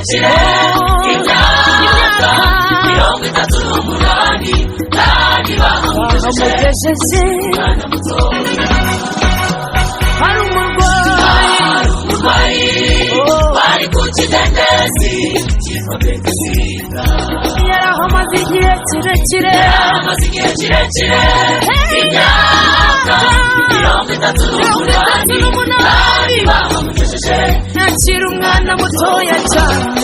kirekire imyaka 38 kandi bamugejeje umwana mutoya hari umurwayi wari kukidendezi cyitwa Akiza yarahamaze igihe kirekire imyaka 38 bamugejeje nakira umwana mutoya cyane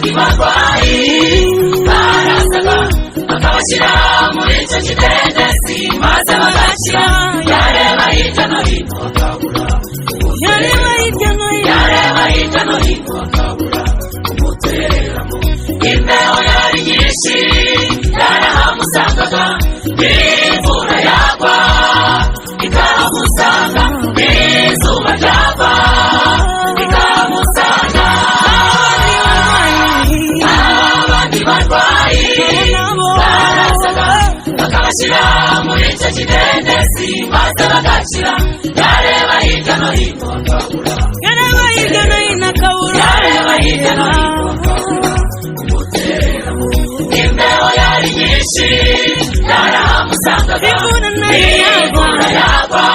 Umurwayi barazaga bakabashyira muri icyo kidendezi maze bagakira yareba hirya no hino akabura umutereramo imbeho yari nyinshi yarahamusangaga n'imvura yagwa ikahamusanga n'izuba ryava ikahamusanga Umurwayi barazaga bakabashyira muri icyo kidendezi maze bagakira yareba hirya no hino akabura umutereramo imbeho yari nyinshi yarahamusangaga n'imvura yagwa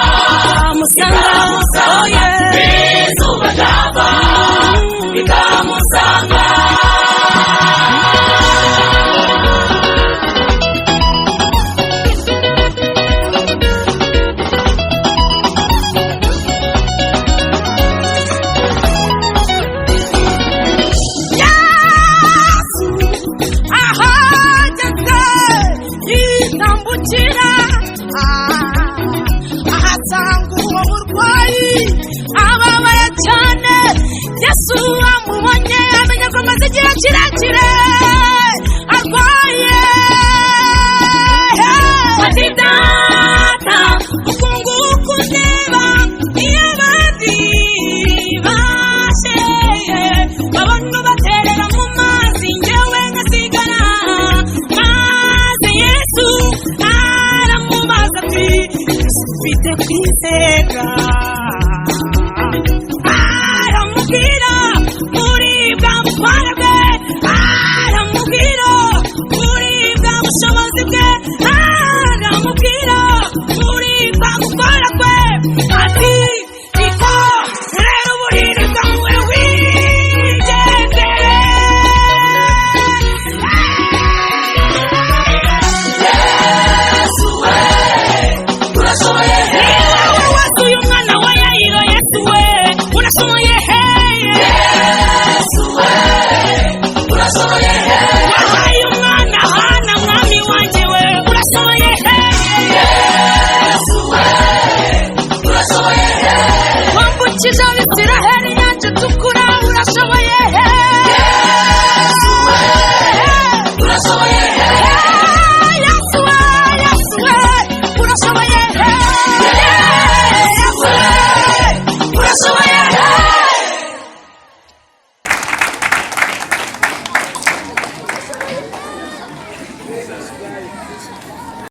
ikahamusanga n'izuba ryava ikahamusanga Yesu amubonye amenya ko amaze igihe kirekire arwaye ati data ukunguku ndeba iyo abandi bashe abantu baterera mu mazi njyewe ngasigara maze Yesu aramubaza ati ufite kwizera